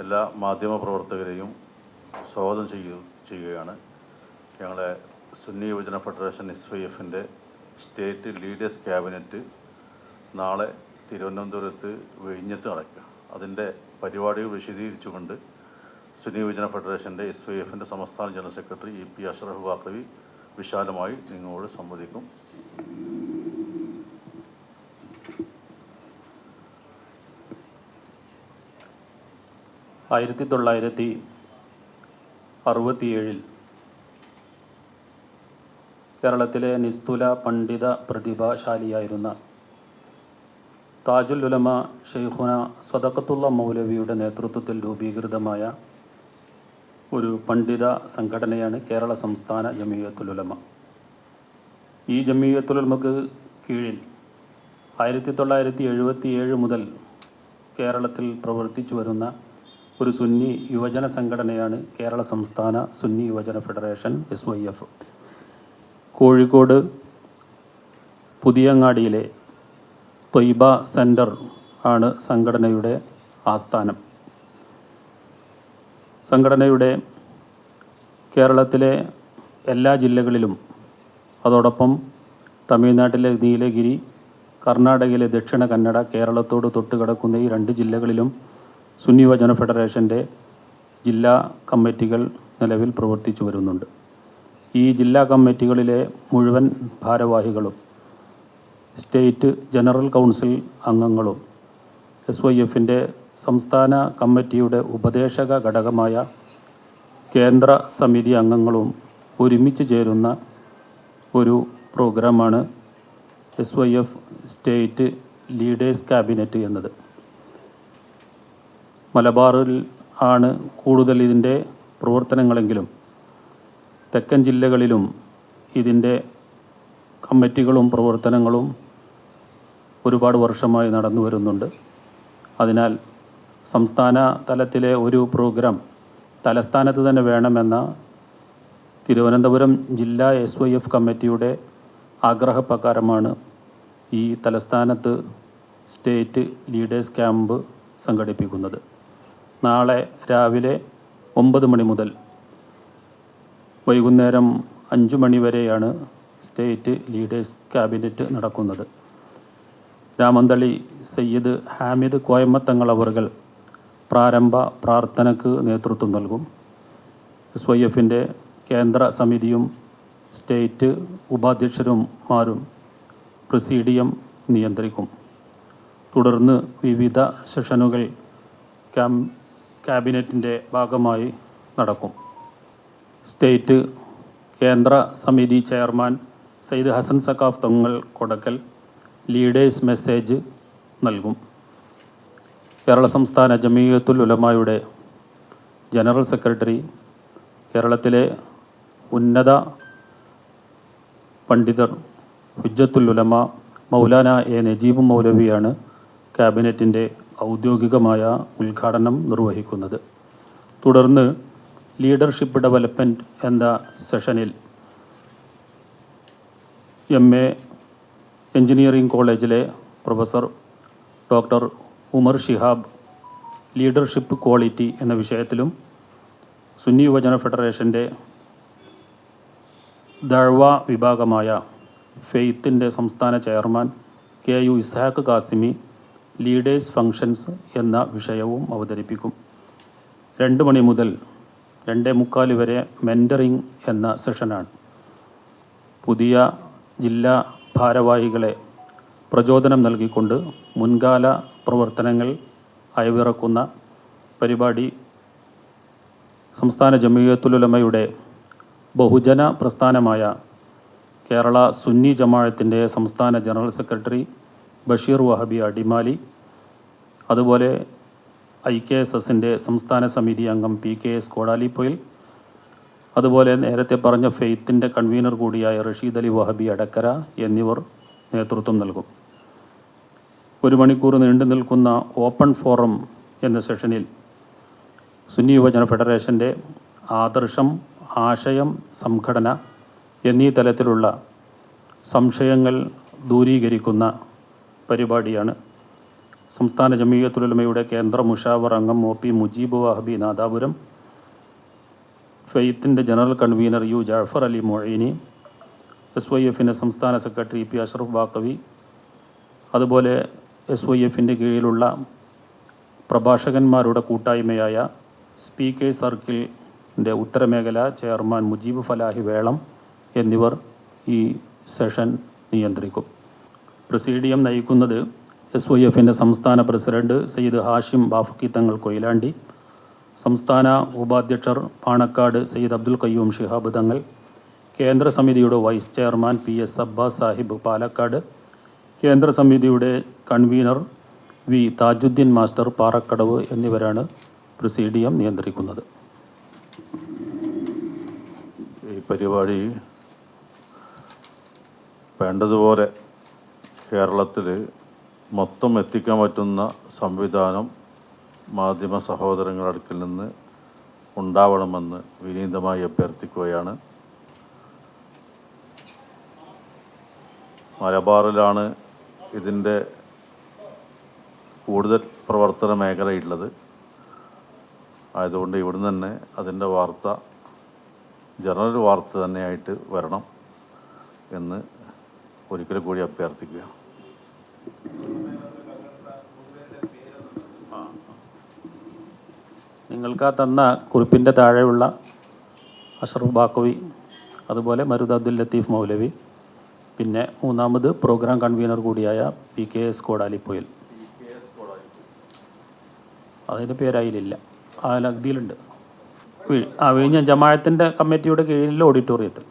എല്ലാ മാധ്യമപ്രവർത്തകരെയും സ്വാഗതം ചെയ്യുകയാണ്. ഞങ്ങളെ Sunni Yuvajana federation SYFൻ്റെ state leaders cabinet നാളെ തിരുവനന്തപുരത്ത് വിഴിഞ്ഞത്ത് നടക്കുക. അതിൻ്റെ പരിപാടികൾ വിശദീകരിച്ചുകൊണ്ട് സുന്നി യുവജന ഫെഡറേഷൻ്റെ SYFൻ്റെ സംസ്ഥാന ജനറൽ സെക്രട്ടറി EP അഷ്റഫ് വാക്കവി വിശാലമായി നിങ്ങളോട് സംവദിക്കും. കേരളത്തിലെ നിസ്തുല പണ്ഡിത പ്രതിഭാശാലിയായിരുന്ന താജുൽ ഉലമ ഷെയ്ഖുന സ്വദഖത്തുള്ള മൗലവിയുടെ നേതൃത്വത്തിൽ രൂപീകൃതമായ ഒരു പണ്ഡിത സംഘടനയാണ് കേരള സംസ്ഥാന ജമിയത്തുൽ ഉലമ. ഈ ജമിയത്തുൽ ഉലമക്ക് കീഴിൽ 1977 മുതൽ കേരളത്തിൽ പ്രവർത്തിച്ചു വരുന്ന ഒരു സുന്നി യുവജന സംഘടനയാണ് കേരള സംസ്ഥാന സുന്നി യുവജന ഫെഡറേഷൻ SYF. കോഴിക്കോട് പുതിയങ്ങാടിയിലെ ത്വയ്ബ സെൻറ്റർ ആണ് സംഘടനയുടെ ആസ്ഥാനം. സംഘടനയുടെ കേരളത്തിലെ എല്ലാ ജില്ലകളിലും, അതോടൊപ്പം തമിഴ്നാട്ടിലെ നീലഗിരി, കർണാടകയിലെ ദക്ഷിണ കന്നഡ, കേരളത്തോട് തൊട്ടുകിടക്കുന്ന ഈ 2 ജില്ലകളിലും സുന്നി യുവജന ഫെഡറേഷൻ്റെ ജില്ലാ കമ്മിറ്റികൾ നിലവിൽ പ്രവർത്തിച്ചു വരുന്നുണ്ട്. ഈ ജില്ലാ കമ്മിറ്റികളിലെ മുഴുവൻ ഭാരവാഹികളും സ്റ്റേറ്റ് ജനറൽ കൗൺസിൽ അംഗങ്ങളും SYFൻ്റെ സംസ്ഥാന കമ്മിറ്റിയുടെ ഉപദേശക ഘടകമായ കേന്ദ്ര സമിതി അംഗങ്ങളും ഒരുമിച്ച് ചേരുന്ന ഒരു പ്രോഗ്രാമാണ് SYF സ്റ്റേറ്റ് ലീഡേഴ്സ് ക്യാബിനറ്റ് എന്നത്. മലബാറിൽ ആണ് കൂടുതൽ ഇതിൻ്റെ പ്രവർത്തനങ്ങളെങ്കിലും തെക്കൻ ജില്ലകളിലും ഇതിൻ്റെ കമ്മിറ്റികളും പ്രവർത്തനങ്ങളും ഒരുപാട് വർഷമായി നടന്നു വരുന്നുണ്ട്. അതിനാൽ സംസ്ഥാന തലത്തിലെ ഒരു പ്രോഗ്രാം തലസ്ഥാനത്ത് തന്നെ വേണമെന്ന തിരുവനന്തപുരം ജില്ലാ SYF കമ്മിറ്റിയുടെ ആഗ്രഹപ്രകാരമാണ് ഈ തലസ്ഥാനത്ത് സ്റ്റേറ്റ് ലീഡേഴ്സ് ക്യാമ്പ് സംഘടിപ്പിക്കുന്നത്. നാളെ രാവിലെ 9 മണി മുതൽ വൈകുന്നേരം 5 മണി വരെയാണ് സ്റ്റേറ്റ് ലീഡേഴ്സ് ക്യാബിനറ്റ് നടക്കുന്നത്. രാമന്തളി സയ്യിദ് ഹാമിദ് കോയമ്മത്തങ്ങൾ അവർകൾ പ്രാരംഭ പ്രാർത്ഥനയ്ക്ക് നേതൃത്വം നൽകും. SYFൻ്റെ കേന്ദ്ര സമിതിയും സ്റ്റേറ്റ് ഉപാധ്യക്ഷന്മാരും പ്രസിഡിയം നിയന്ത്രിക്കും. തുടർന്ന് വിവിധ സെഷനുകൾ ക്യാബിനറ്റിൻ്റെ ഭാഗമായി നടക്കും. സ്റ്റേറ്റ് കേന്ദ്ര സമിതി ചെയർമാൻ സയ്യിദ് ഹസൻ സഖാഫ് തങ്ങൾ കൊടക്കൽ ലീഡേഴ്സ് മെസ്സേജ് നൽകും. കേരള സംസ്ഥാന ജമിയത്തുൽ ഉലമായുടെ ജനറൽ സെക്രട്ടറി, കേരളത്തിലെ ഉന്നത പണ്ഡിതർ ഹുജ്ജത്തുൽ ഉലമ മൗലാന നജീബ് മൗലവിയാണ് ക്യാബിനറ്റിൻ്റെ ഔദ്യോഗികമായ ഉദ്ഘാടനം നിർവഹിക്കുന്നത്. തുടർന്ന് ലീഡർഷിപ്പ് ഡെവലപ്മെൻറ്റ് എന്ന സെഷനിൽ MA എഞ്ചിനീയറിംഗ് കോളേജിലെ professor doctor Umar Shihab leadership quality എന്ന വിഷയത്തിലും, സുന്നി യുവജന ഫെഡറേഷൻ്റെ ദഅ്വ വിഭാഗമായ ഫെയ്ത്തിൻ്റെ സംസ്ഥാന chairman KU Ishaq Qasimi leaders functions എന്ന വിഷയവും അവതരിപ്പിക്കും. 2 മണി മുതൽ 2:45 വരെ മെൻറ്ററിംഗ് എന്ന സെഷനാണ്. പുതിയ ജില്ലാ ഭാരവാഹികളെ പ്രചോദനം നൽകിക്കൊണ്ട് മുൻകാല പ്രവർത്തനങ്ങൾ അയവിറക്കുന്ന പരിപാടി സംസ്ഥാന ജമിയത്തുൽ ഉലമയുടെ ബഹുജന പ്രസ്ഥാനമായ കേരള സുന്നി ജമാഅത്തിൻ്റെ സംസ്ഥാന ജനറൽ സെക്രട്ടറി ബഷീർ വഹബി അടിമാലി, അതുപോലെ IKSSൻ്റെ സംസ്ഥാന സമിതി അംഗം PKS കോടാലിപ്പൊയിൽ, അതുപോലെ നേരത്തെ പറഞ്ഞ ഫെയ്ത്തിൻ്റെ കൺവീനർ കൂടിയായ റഷീദ് അലി വഹബി അടക്കര എന്നിവർ നേതൃത്വം നൽകും. 1 മണിക്കൂർ നീണ്ടു നിൽക്കുന്ന ഓപ്പൺ ഫോറം എന്ന സെഷനിൽ സുന്നി യുവജന ഫെഡറേഷൻ്റെ ആദർശം, ആശയം, സംഘടന എന്നീ തലത്തിലുള്ള സംശയങ്ങൾ ദൂരീകരിക്കുന്ന പരിപാടിയാണ്. സംസ്ഥാന ജമീയത്തുൽ കേന്ദ്ര മുഷാവർ അംഗം ഒ പി മുജീബ് വഹബി നാദാപുരം, ഫെയ്ത്തിൻ്റെ general convener U Jafar Ali Moyni, SYFൻ്റെ സംസ്ഥാന സെക്രട്ടറി പി അഷ്റഫ് ബാക്കവി, അതുപോലെ SYFൻ്റെ കീഴിലുള്ള പ്രഭാഷകന്മാരുടെ കൂട്ടായ്മയായ സ്പീക്കേഴ്സ് സർക്കിളിൻ്റെ ഉത്തരമേഖല ചെയർമാൻ മുജീബ് ഫലാഹി വേളം എന്നിവർ ഈ സെഷൻ നിയന്ത്രിക്കും. പ്രസീഡിയം നയിക്കുന്നത് SYFൻ്റെ സംസ്ഥാന പ്രസിഡന്റ് സയ്യിദ് ഹാഷിം ബാഫക്കി തങ്ങൾ കൊയിലാണ്ടി, സംസ്ഥാന ഉപാധ്യക്ഷർ പാണക്കാട് സയ്യിദ് അബ്ദുൽ ഖയ്യൂം ശിഹാബ് തങ്ങൾ, കേന്ദ്ര സമിതിയുടെ vice chairman PS Abbas Sahib Palakkad, കേന്ദ്ര സമിതിയുടെ convener V Thajudheen master Parakkadavu എന്നിവരാണ് പ്രസീഡിയം നിയന്ത്രിക്കുന്നത്. ഈ പരിപാടി വേണ്ടതുപോലെ കേരളത്തിൽ മൊത്തം എത്തിക്കാൻ പറ്റുന്ന സംവിധാനം മാധ്യമ സഹോദരങ്ങളുടെ അടുക്കൽ നിന്ന് ഉണ്ടാവണമെന്ന് വിനീതമായി അഭ്യർത്ഥിക്കുകയാണ്. മലബാറിലാണ് ഇതിൻ്റെ കൂടുതൽ പ്രവർത്തന മേഖലയുള്ളത്. ആയതുകൊണ്ട് ഇവിടുന്ന് തന്നെ അതിൻ്റെ വാർത്ത ജനറൽ വാർത്ത തന്നെയായിട്ട് വരണം എന്ന് ഒരിക്കൽ കൂടി അഭ്യർത്ഥിക്കുകയാണ്. നിങ്ങൾക്ക് തന്ന കുറിപ്പിൻ്റെ താഴെയുള്ള അഷ്റഫ് ബാക്കവി, അതുപോലെ മരുദ് അബ്ദുൽ ലത്തീഫ് മൗലവി, പിന്നെ മൂന്നാമത് പ്രോഗ്രാം കൺവീനർ കൂടിയായ PKS കോടാലിപ്പോയിൽ. അതിൻ്റെ പേരായില്ല, ആ ലഗ്ദിയിലുണ്ട്. വിഴിഞ്ഞം ജമാഅത്തിൻ്റെ കമ്മിറ്റിയുടെ കീഴിലുള്ള ഓഡിറ്റോറിയത്തിൽ.